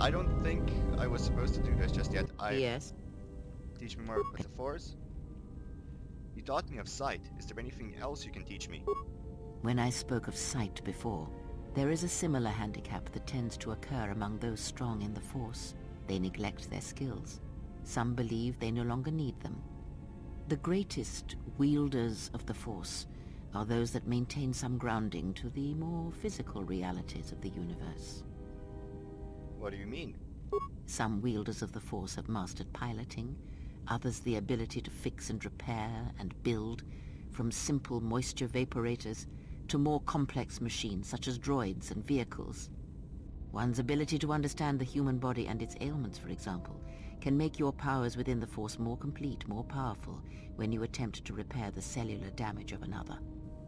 I don't think I was supposed to do this just yet. Yes. Teach me more about the Force. You taught me of sight. Is there anything else you can teach me? When I spoke of sight before, there is a similar handicap that tends to occur among those strong in the Force. They neglect their skills. Some believe they no longer need them. The greatest wielders of the Force are those that maintain some grounding to the more physical realities of the universe. What do you mean? Some wielders of the Force have mastered piloting, others the ability to fix and repair and build, from simple moisture vaporators to more complex machines such as droids and vehicles. One's ability to understand the human body and its ailments, for example, can make your powers within the Force more complete, more powerful, when you attempt to repair the cellular damage of another.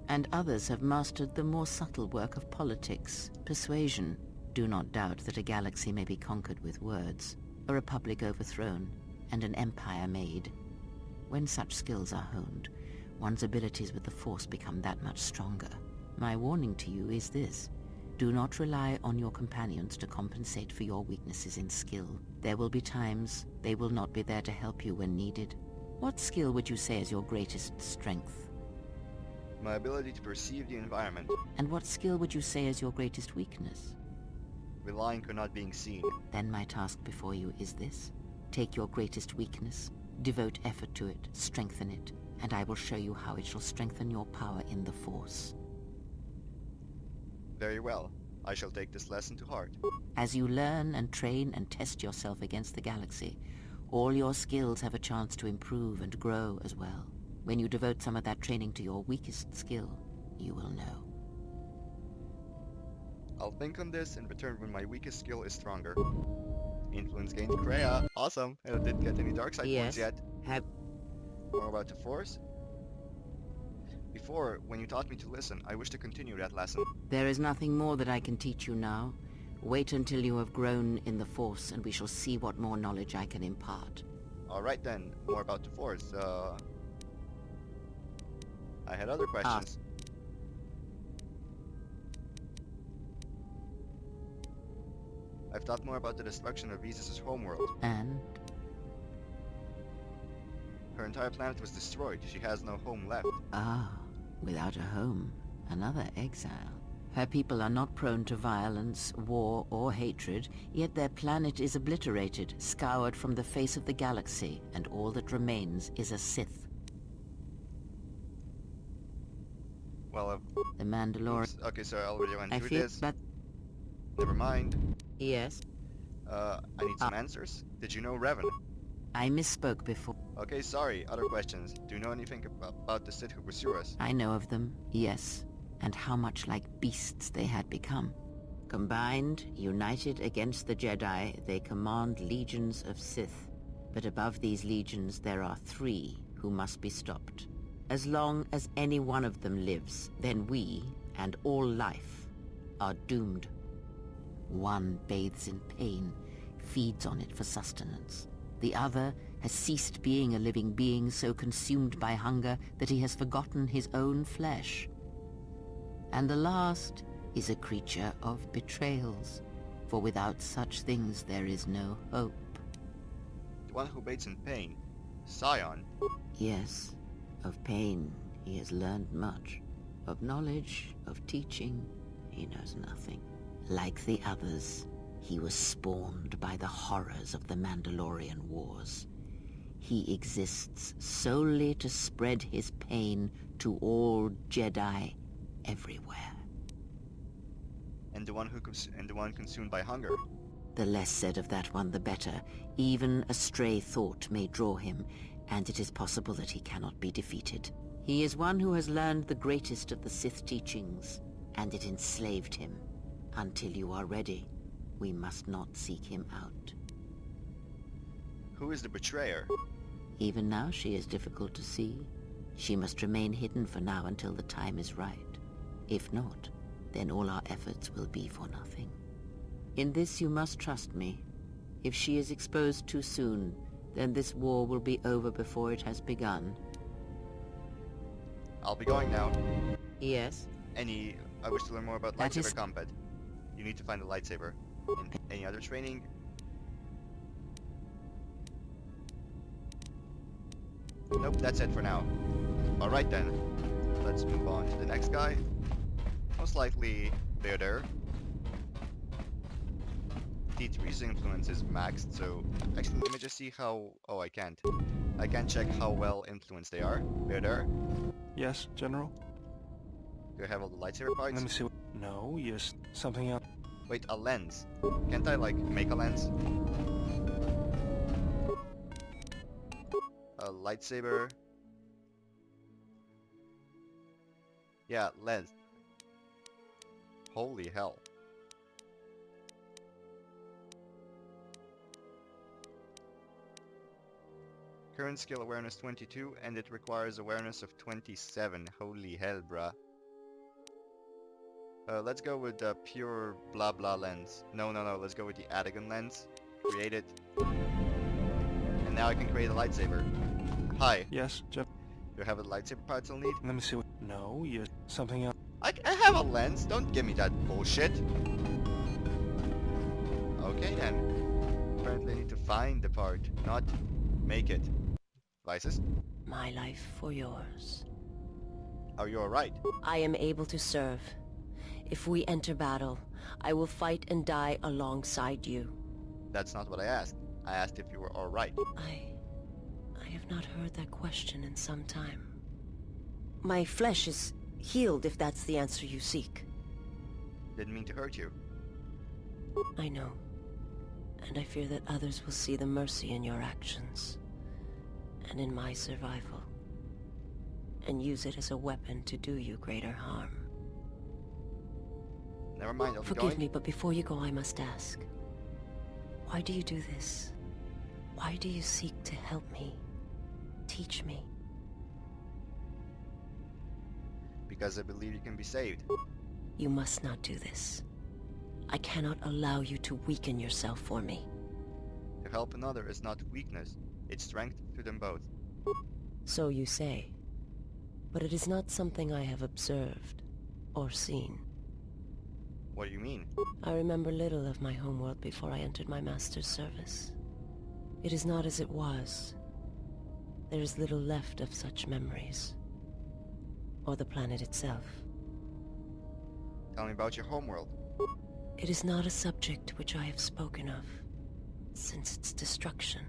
And others have mastered the more subtle work of politics, persuasion. Do not doubt that a galaxy may be conquered with words, a republic overthrown, and an empire made. When such skills are honed, one's abilities with the Force become that much stronger. My warning to you is this: do not rely on your companions to compensate for your weaknesses in skill. There will be times they will not be there to help you when needed. What skill would you say is your greatest strength? My ability to perceive the environment. And what skill would you say is your greatest weakness? Relying on not being seen. Then my task before you is this: take your greatest weakness, devote effort to it, strengthen it, and I will show you how it shall strengthen your power in the Force. Very well. I shall take this lesson to heart. As you learn and train and test yourself against the galaxy, all your skills have a chance to improve and grow as well. When you devote some of that training to your weakest skill, you will know. I'll think on this and return when my weakest skill is stronger. Influence gained Kreia. Awesome. I didn't get any dark side points yet. More about the Force? Before, when you taught me to listen, I wish to continue that lesson. There is nothing more that I can teach you now. Wait until you have grown in the Force, and we shall see what more knowledge I can impart. Alright then, more about the Force. I had other questions. I've thought more about the destruction of Visas' homeworld. And? Her entire planet was destroyed. She has no home left. Ah, without a home, another exile. Her people are not prone to violence, war, or hatred, yet their planet is obliterated, scoured from the face of the galaxy, and all that remains is a Sith. Well, the Mandalorian... Okay, so I already went through feel this. But... Never mind. Yes? I need some answers. Did you know Revan? I misspoke before. Okay, sorry. Other questions. Do you know anything about the Sith who pursue us? I know of them, yes. And how much like beasts they had become. Combined, united against the Jedi, they command legions of Sith. But above these legions there are 3 who must be stopped. As long as any one of them lives, then we, and all life, are doomed. One bathes in pain, feeds on it for sustenance. The other has ceased being a living being, so consumed by hunger that he has forgotten his own flesh. And the last is a creature of betrayals, for without such things there is no hope. The one who bathes in pain. Scion. Yes, of pain he has learned much. Of knowledge, of teaching, he knows nothing. Like the others, he was spawned by the horrors of the Mandalorian Wars. He exists solely to spread his pain to all Jedi everywhere. And the one consumed by hunger. The less said of that one, the better. Even a stray thought may draw him, and it is possible that he cannot be defeated. He is one who has learned the greatest of the Sith teachings, and it enslaved him. Until you are ready, we must not seek him out. Who is the betrayer? Even now she is difficult to see. She must remain hidden for now until the time is right. If not, then all our efforts will be for nothing. In this you must trust me. If she is exposed too soon, then this war will be over before it has begun. I'll be going now. Yes? I wish to learn more about lightsaber combat. You need to find a lightsaber. Any other training? Nope, that's it for now. Alright then. Let's move on to the next guy. Most likely Theodore. T3's influence is maxed, so actually let me just see how... Oh, I can't. I can't check how well influenced they are. Theodore, Yes, General? do I have all the lightsaber parts? Let me see. No, yes, something else. Wait, a lens. Can't I, like, make a lens? A lightsaber. Yeah, lens. Holy hell. Current skill awareness 22, and it requires awareness of 27. Holy hell, bruh. Let's go with the pure blah blah lens. No, let's go with the Adagon lens. Create it. And now I can create a lightsaber. Hi, Yes, General? do I have a lightsaber parts I'll need? Let me see. No, yes, something else. I have a lens, don't give me that bullshit. Okay then. Apparently I need to find the part, not make it. Vices, My life for yours. are you alright? I am able to serve. If we enter battle, I will fight and die alongside you. That's not what I asked. I asked if you were alright. I have not heard that question in some time. My flesh is healed if that's the answer you seek. Didn't mean to hurt you. I know. And I fear that others will see the mercy in your actions. And in my survival. And use it as a weapon to do you greater harm. Never mind, I'll be Forgive going. me, but before you go I must ask. Why do you do this? Why do you seek to help me? Teach me? Because I believe you can be saved. You must not do this. I cannot allow you to weaken yourself for me. To help another is not weakness, it's strength to them both. So you say. But it is not something I have observed or seen. What do you mean? I remember little of my homeworld before I entered my master's service. It is not as it was. There is little left of such memories. Or the planet itself. Tell me about your homeworld. It is not a subject which I have spoken of, since its destruction.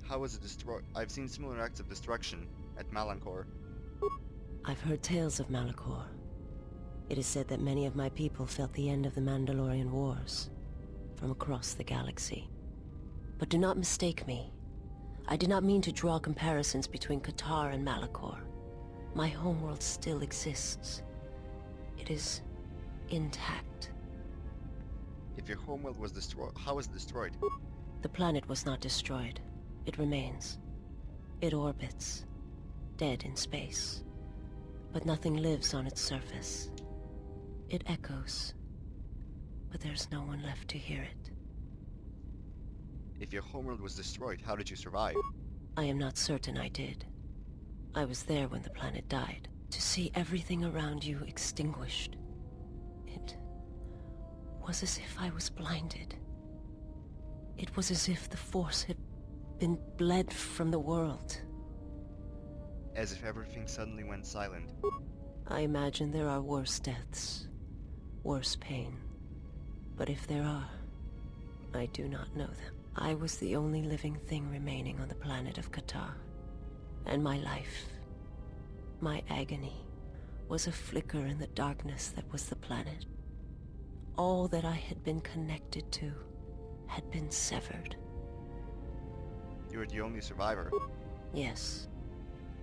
How was it destroyed? I've seen similar acts of destruction at Malankor. I've heard tales of Malachor. It is said that many of my people felt the end of the Mandalorian Wars, from across the galaxy. But do not mistake me. I did not mean to draw comparisons between Katar and Malachor. My homeworld still exists. It is intact. If your homeworld was destroyed, how was it destroyed? The planet was not destroyed. It remains. It orbits, dead in space. But nothing lives on its surface. It echoes, but there's no one left to hear it. If your homeworld was destroyed, how did you survive? I am not certain I did. I was there when the planet died. To see everything around you extinguished. It was as if I was blinded. It was as if the Force had been bled from the world. As if everything suddenly went silent. I imagine there are worse deaths, worse pain. But if there are, I do not know them. I was the only living thing remaining on the planet of Katar. And my life, my agony, was a flicker in the darkness that was the planet. All that I had been connected to had been severed. You were the only survivor. Yes,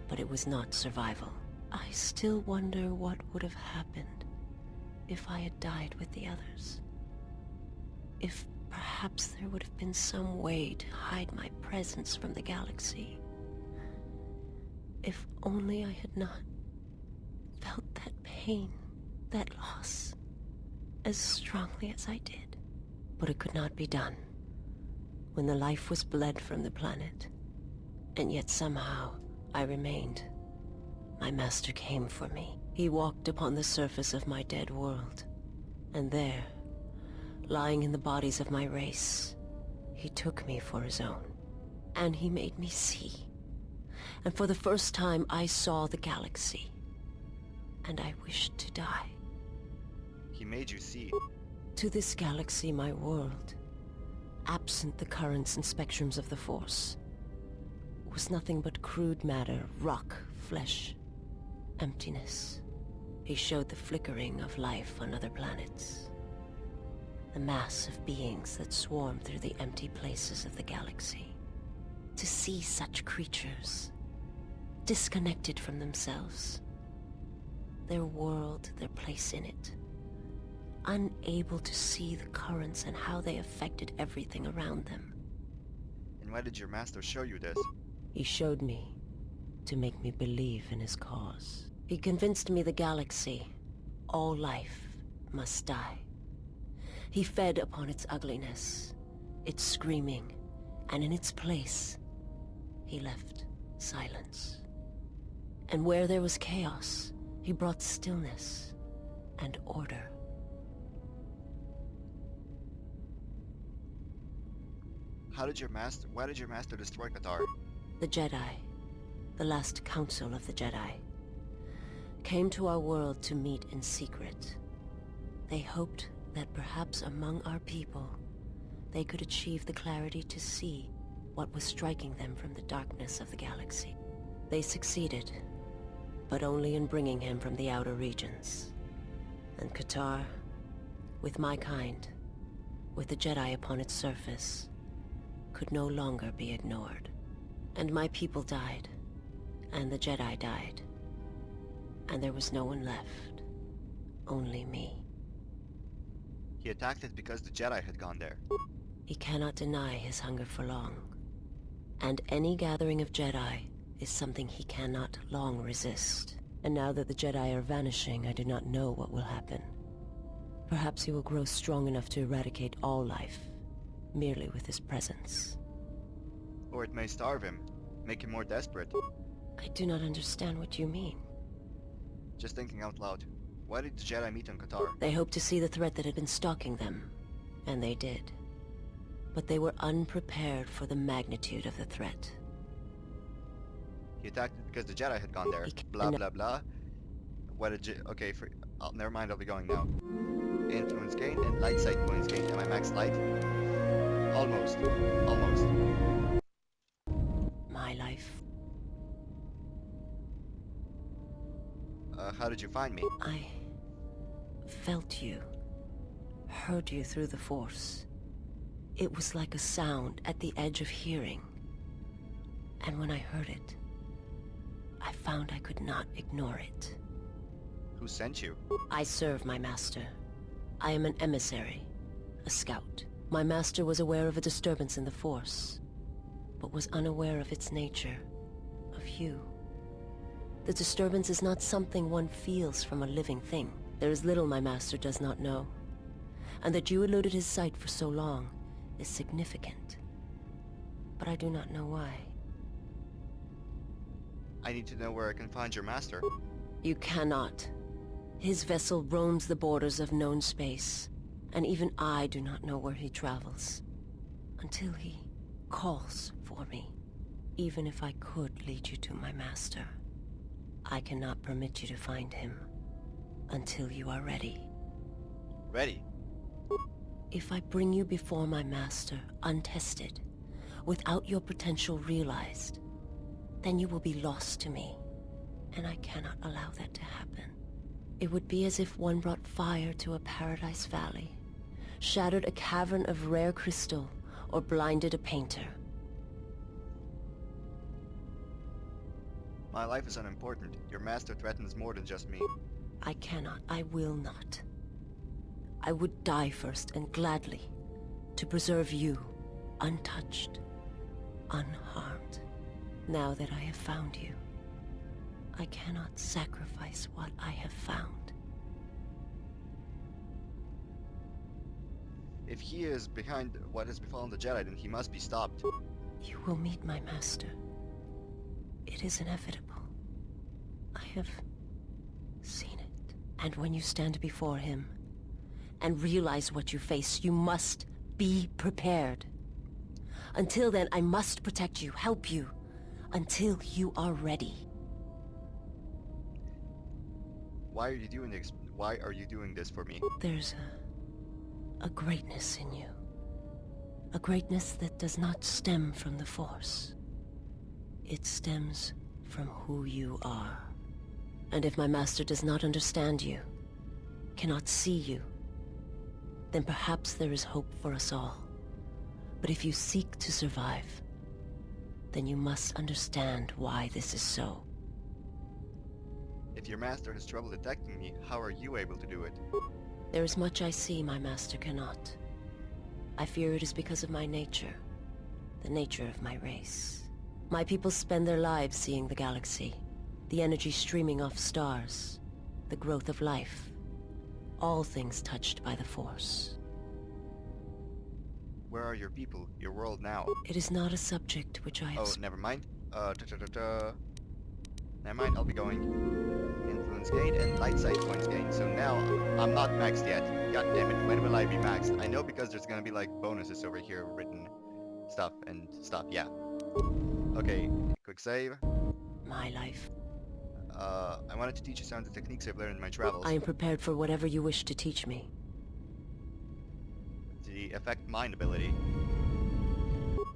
but it was not survival. I still wonder what would have happened if I had died with the others. If perhaps there would have been some way to hide my presence from the galaxy. If only I had not felt that pain, that loss, as strongly as I did. But it could not be done. When the life was bled from the planet, and yet somehow I remained. My master came for me. He walked upon the surface of my dead world, and there, lying in the bodies of my race, he took me for his own. And he made me see. And for the first time, I saw the galaxy. And I wished to die. He made you see. To this galaxy, my world, absent the currents and spectrums of the Force, was nothing but crude matter, rock, flesh, emptiness. He showed the flickering of life on other planets. The mass of beings that swarm through the empty places of the galaxy. To see such creatures, disconnected from themselves, their world, their place in it, unable to see the currents and how they affected everything around them. And why did your master show you this? He showed me to make me believe in his cause. He convinced me the galaxy, all life, must die. He fed upon its ugliness, its screaming, and in its place, he left silence. And where there was chaos, he brought stillness and order. Why did your master destroy Qatar? The Jedi, the last council of the Jedi, came to our world to meet in secret. They hoped that perhaps among our people, they could achieve the clarity to see what was striking them from the darkness of the galaxy. They succeeded, but only in bringing him from the outer regions. And Qatar, with my kind, with the Jedi upon its surface, could no longer be ignored. And my people died, and the Jedi died, and there was no one left, only me. He attacked it because the Jedi had gone there. He cannot deny his hunger for long, and any gathering of Jedi is something he cannot long resist. And now that the Jedi are vanishing, I do not know what will happen. Perhaps he will grow strong enough to eradicate all life, merely with his presence. Or it may starve him, make him more desperate. I do not understand what you mean. Just thinking out loud. Why did the Jedi meet on Qatar? They hoped to see the threat that had been stalking them, and they did. But they were unprepared for the magnitude of the threat. He attacked it because the Jedi had gone there. Blah blah blah. What did okay, never mind, I'll be going now. Influence gain and light side points gained. Am I max light? Almost. Almost. My life. How did you find me? I felt you, heard you through the Force. It was like a sound at the edge of hearing. And when I heard it, I found I could not ignore it. Who sent you? I serve my master. I am an emissary, a scout. My master was aware of a disturbance in the Force, but was unaware of its nature, of you. The disturbance is not something one feels from a living thing. There is little my master does not know, and that you eluded his sight for so long is significant. But I do not know why. I need to know where I can find your master. You cannot. His vessel roams the borders of known space, and even I do not know where he travels. Until he calls for me. Even if I could lead you to my master, I cannot permit you to find him until you are ready. Ready? If I bring you before my master, untested, without your potential realized, then you will be lost to me, and I cannot allow that to happen. It would be as if one brought fire to a paradise valley, shattered a cavern of rare crystal, or blinded a painter. My life is unimportant. Your master threatens more than just me. I cannot. I will not. I would die first, and gladly, to preserve you, untouched, unharmed. Now that I have found you, I cannot sacrifice what I have found. If he is behind what has befallen the Jedi, then he must be stopped. You will meet my master. It is inevitable. I have seen it. And when you stand before him and realize what you face, you must be prepared. Until then, I must protect you, help you. until you are ready. Why are you doing this? Why are you doing this for me? There's a greatness in you. A greatness that does not stem from the Force. It stems from who you are. And if my master does not understand you, cannot see you, then perhaps there is hope for us all. But if you seek to survive, then you must understand why this is so. If your master has trouble detecting me, how are you able to do it? There is much I see my master cannot. I fear it is because of my nature, the nature of my race. My people spend their lives seeing the galaxy, the energy streaming off stars, the growth of life, all things touched by the Force. Where are your people, your world now? It is not a subject which I have... Oh, never mind. Never mind, I'll be going Influence Gain and Light Side Points Gain. So now, I'm not maxed yet. God damn it, when will I be maxed? I know because there's gonna be like bonuses over here, written stuff and stuff, yeah. Okay, quick save. My life. I wanted to teach you some of the techniques I've learned in my travels. I am prepared for whatever you wish to teach me. The affect mind ability.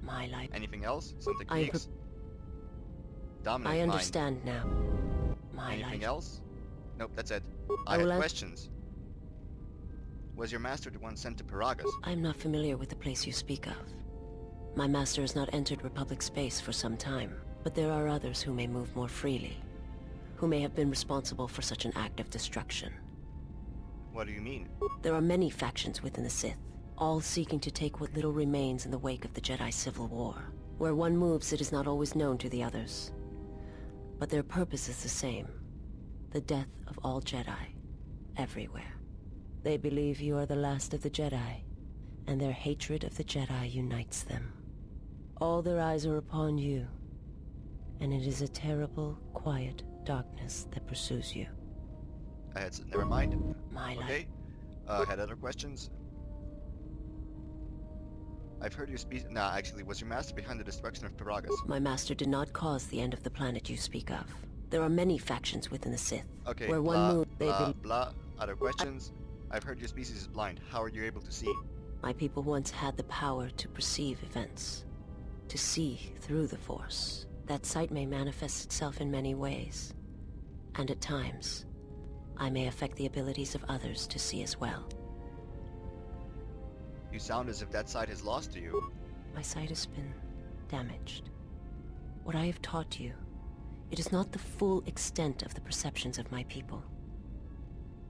My life. Anything else? Some I am techniques? Dominant I mind. understand now. My Anything life. else? Nope, that's it. I I had will questions. Was your master the one sent to Paragus? I am not familiar with the place you speak of. My master has not entered Republic space for some time, but there are others who may move more freely, who may have been responsible for such an act of destruction. What do you mean? There are many factions within the Sith, all seeking to take what little remains in the wake of the Jedi Civil War. Where one moves, it is not always known to the others. But their purpose is the same. The death of all Jedi, everywhere. They believe you are the last of the Jedi, and their hatred of the Jedi unites them. All their eyes are upon you, and it is a terrible, quiet darkness that pursues you. I had never mind. My life. Okay. Had other questions? I've heard you speak. Nah, actually, was your master behind the destruction of Paragus? My master did not cause the end of the planet you speak of. There are many factions within the Sith. Okay. Where blah, one moves, they blah, believe. blah. Other questions? I've heard your species is blind. How are you able to see? My people once had the power to perceive events, to see through the Force. That sight may manifest itself in many ways, and at times, I may affect the abilities of others to see as well. You sound as if that sight is lost to you. My sight has been damaged. What I have taught you, it is not the full extent of the perceptions of my people.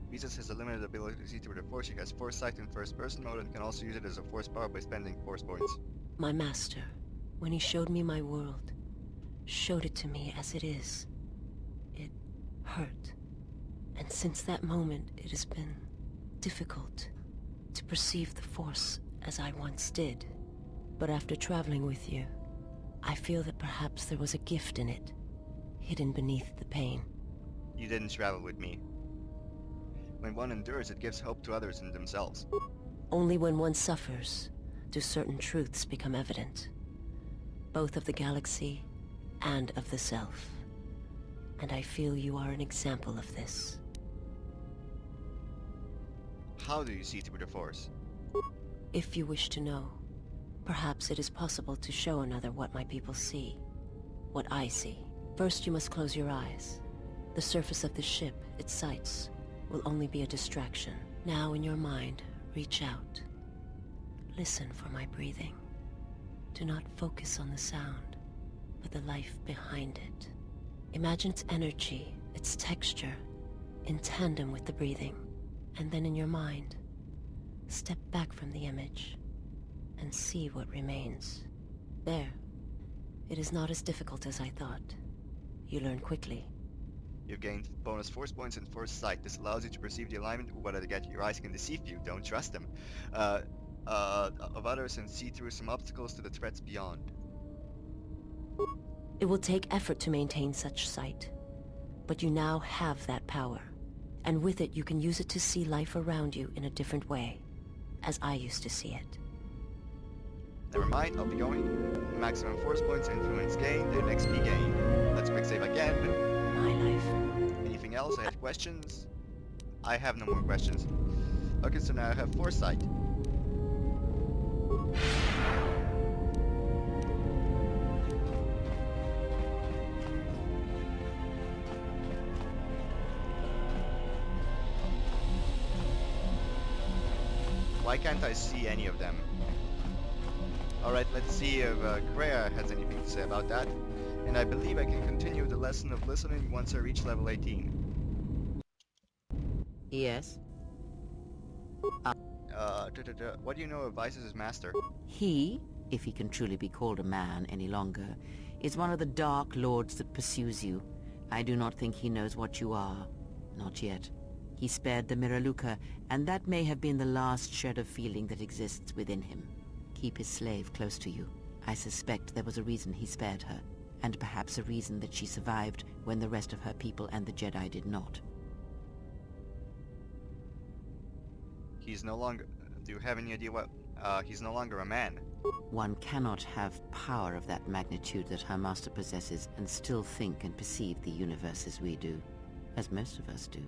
Visas has a limited ability to see through the Force. She has Foresight in first-person mode and can also use it as a Force power by spending Force points. My master, when he showed me my world, showed it to me as it is. It hurt. And since that moment, it has been difficult to perceive the Force as I once did. But after traveling with you, I feel that perhaps there was a gift in it, hidden beneath the pain. You didn't travel with me. When one endures, it gives hope to others and themselves. Only when one suffers do certain truths become evident, both of the galaxy and of the self. And I feel you are an example of this. How do you see through the Force? If you wish to know, perhaps it is possible to show another what my people see, what I see. First, you must close your eyes. The surface of the ship, its sights, will only be a distraction. Now in your mind, reach out. Listen for my breathing. Do not focus on the sound, but the life behind it. Imagine its energy, its texture, in tandem with the breathing. And then in your mind, step back from the image and see what remains. There. It is not as difficult as I thought. You learn quickly. You've gained bonus Force points and Force Sight. This allows you to perceive the alignment, whether to get your eyes can deceive you. Don't trust them. Of others and see through some obstacles to the threats beyond. It will take effort to maintain such sight, but you now have that power. And with it, you can use it to see life around you in a different way, as I used to see it. Never mind, I'll be going. Maximum force points, influence gain, then XP gain. Let's quick save again. My life. Anything else? I had questions. I have no more questions. Okay, so now I have foresight. Why can't I see any of them? Alright, let's see if Kreia has anything to say about that. And I believe I can continue the lesson of listening once I reach level 18. Yes? What do you know of Vices' master? He, if he can truly be called a man any longer, is one of the Dark Lords that pursues you. I do not think he knows what you are. Not yet. He spared the Miraluka, and that may have been the last shred of feeling that exists within him. Keep his slave close to you. I suspect there was a reason he spared her, and perhaps a reason that she survived when the rest of her people and the Jedi did not. He's no longer... Do you have any idea what... he's no longer a man. One cannot have power of that magnitude that her master possesses and still think and perceive the universe as we do, as most of us do.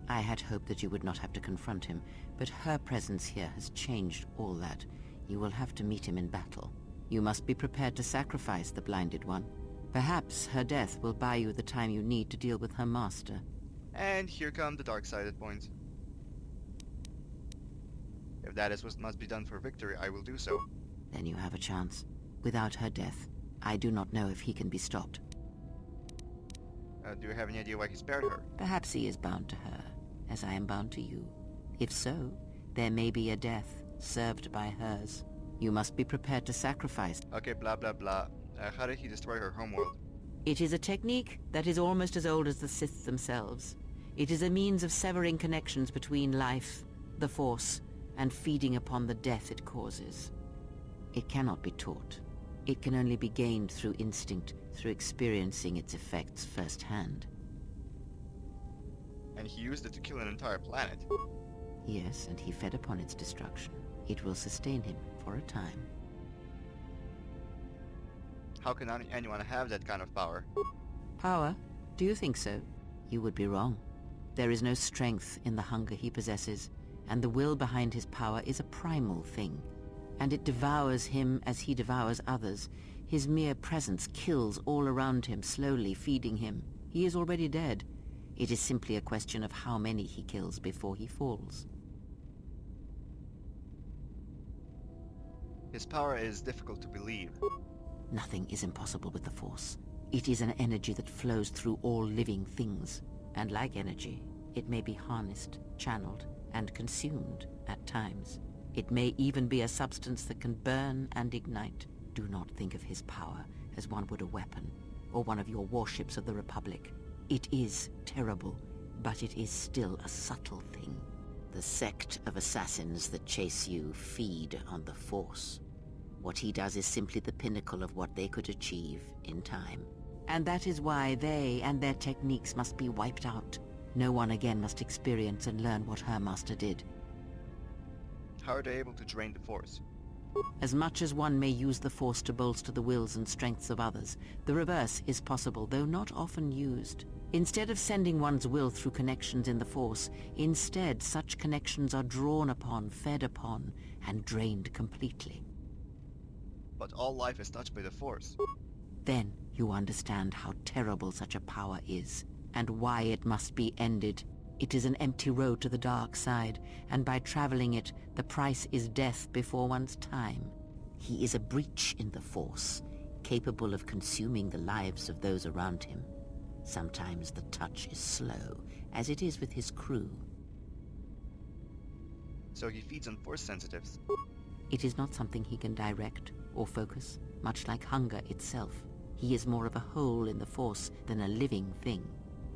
I had hoped that you would not have to confront him, but her presence here has changed all that. You will have to meet him in battle. You must be prepared to sacrifice the Blinded One. Perhaps her death will buy you the time you need to deal with her master. And here come the dark-sided points. If that is what must be done for victory, I will do so. Then you have a chance. Without her death, I do not know if he can be stopped. Do you have any idea why he spared her? Perhaps he is bound to her, as I am bound to you. If so, there may be a death served by hers. You must be prepared to sacrifice. Okay, blah blah blah. How did he destroy her homeworld? It is a technique that is almost as old as the Sith themselves. It is a means of severing connections between life, the Force, and feeding upon the death it causes. It cannot be taught. It can only be gained through instinct, through experiencing its effects firsthand. And he used it to kill an entire planet. Yes, and he fed upon its destruction. It will sustain him for a time. How can anyone have that kind of power? Power? Do you think so? You would be wrong. There is no strength in the hunger he possesses, and the will behind his power is a primal thing. And it devours him as he devours others. His mere presence kills all around him, slowly feeding him. He is already dead. It is simply a question of how many he kills before he falls. His power is difficult to believe. Nothing is impossible with the Force. It is an energy that flows through all living things. And like energy, it may be harnessed, channeled, and consumed at times. It may even be a substance that can burn and ignite. Do not think of his power as one would a weapon, or one of your warships of the Republic. It is terrible, but it is still a subtle thing. The sect of assassins that chase you feed on the Force. What he does is simply the pinnacle of what they could achieve in time. And that is why they and their techniques must be wiped out. No one again must experience and learn what her master did. How are they able to drain the Force? As much as one may use the Force to bolster the wills and strengths of others, the reverse is possible, though not often used. Instead of sending one's will through connections in the Force, instead such connections are drawn upon, fed upon, and drained completely. But all life is touched by the Force. Then you understand how terrible such a power is, and why it must be ended. It is an empty road to the dark side, and by traveling it, the price is death before one's time. He is a breach in the Force, capable of consuming the lives of those around him. Sometimes the touch is slow, as it is with his crew. So he feeds on Force sensitives. It is not something he can direct or focus, much like hunger itself. He is more of a hole in the Force than a living thing.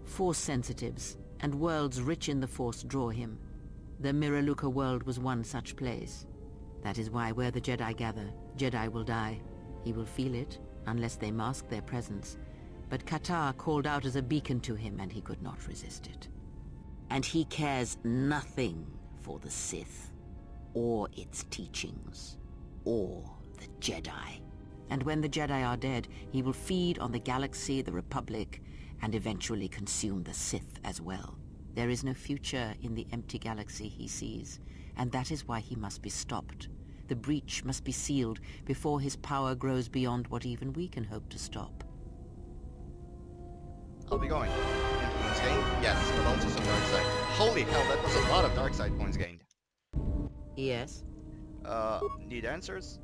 Force sensitives and worlds rich in the Force draw him. The Miraluka world was one such place. That is why where the Jedi gather, Jedi will die. He will feel it, unless they mask their presence. But Katar called out as a beacon to him, and he could not resist it. And he cares nothing for the Sith, or its teachings, or the Jedi. And when the Jedi are dead, he will feed on the galaxy, the Republic, and eventually consume the Sith as well. There is no future in the empty galaxy he sees, and that is why he must be stopped. The breach must be sealed before his power grows beyond what even we can hope to stop. I'll be going. Influence gained? Yes, but also some dark side. Holy hell, that was a lot of dark side points gained. Yes? Need answers?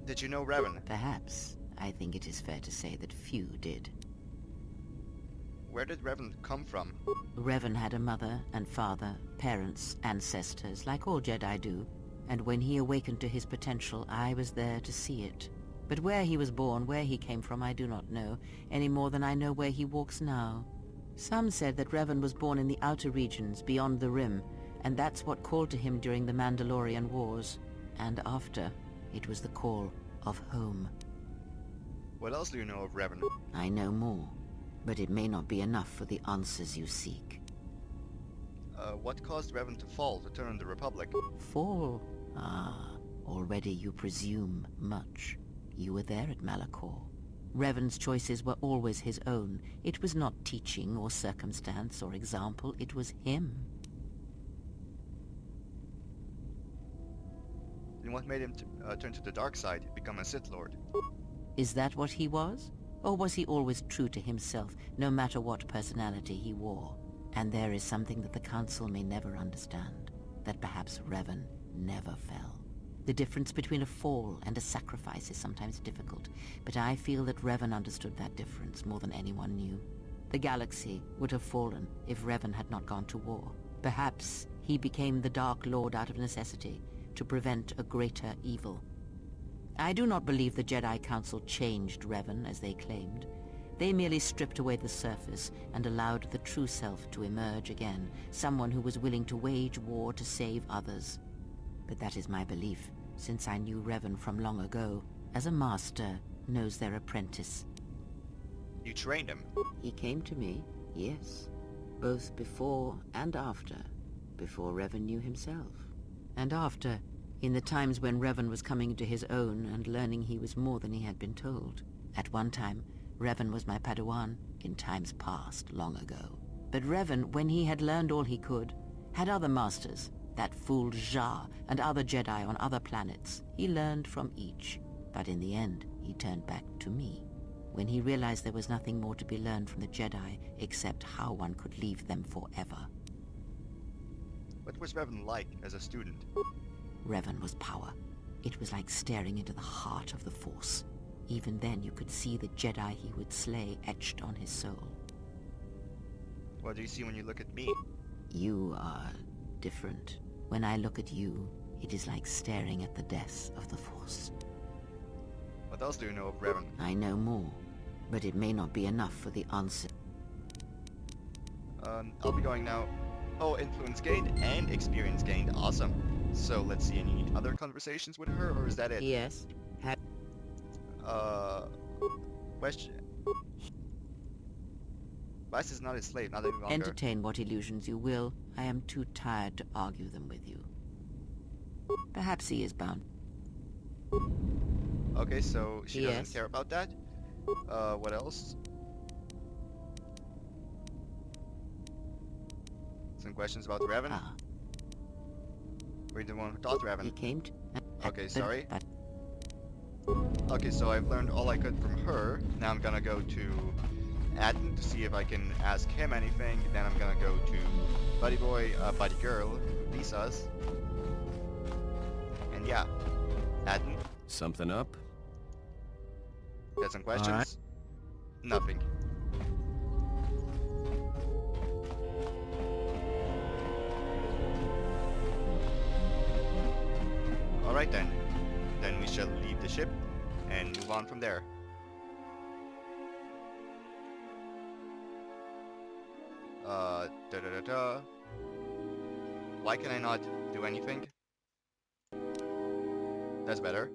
Did you know Revan? Perhaps. I think it is fair to say that few did. Where did Revan come from? Revan had a mother and father, parents, ancestors, like all Jedi do. And when he awakened to his potential, I was there to see it. But where he was born, where he came from, I do not know, any more than I know where he walks now. Some said that Revan was born in the outer regions, beyond the Rim, and that's what called to him during the Mandalorian Wars. And after, it was the call of home. What else do you know of Revan? I know more, but it may not be enough for the answers you seek. What caused Revan to fall, to turn on the Republic? Fall? Ah, already you presume much. You were there at Malachor. Revan's choices were always his own. It was not teaching or circumstance or example, it was him. Then what made him turn to the dark side, become a Sith Lord? Is that what he was? Or was he always true to himself, no matter what personality he wore? And there is something that the Council may never understand, that perhaps Revan never fell. The difference between a fall and a sacrifice is sometimes difficult, but I feel that Revan understood that difference more than anyone knew. The galaxy would have fallen if Revan had not gone to war. Perhaps he became the Dark Lord out of necessity, to prevent a greater evil. I do not believe the Jedi Council changed Revan as they claimed. They merely stripped away the surface and allowed the true self to emerge again, someone who was willing to wage war to save others. But that is my belief, since I knew Revan from long ago, as a master knows their apprentice. You trained him? He came to me, yes, both before and after. Before Revan knew himself. And after, in the times when Revan was coming to his own and learning he was more than he had been told. At one time, Revan was my Padawan, in times past, long ago. But Revan, when he had learned all he could, had other masters, that fool Jar and other Jedi on other planets. He learned from each, but in the end, he turned back to me. When he realized there was nothing more to be learned from the Jedi except how one could leave them forever. What was Revan like as a student? Revan was power. It was like staring into the heart of the Force. Even then you could see the Jedi he would slay etched on his soul. What do you see when you look at me? You are different. When I look at you, it is like staring at the death of the Force. What else do you know of Revan? I know more, but it may not be enough for the answer. I'll be going now. Oh, influence gained and experience gained. Awesome. So let's see, any other conversations with her, or is that it? Yes. Question. Vice is not his slave, not any longer. Entertain what illusions you will. I am too tired to argue them with you. Perhaps he is bound. Okay, so she Yes. doesn't care about that. What else? Some questions about Revan? Ah, Were you the one who taught he Revan? came to... Okay, sorry. But Okay, so I've learned all I could from her. Now I'm gonna go to Atten to see if I can ask him anything. Then I'm gonna go to Buddy Boy, Buddy Girl, Lisa's. And yeah, Atten, Something up? got some questions? Nothing. Alright then. Then we shall leave the ship and move on from there. Why can I not do anything? That's better.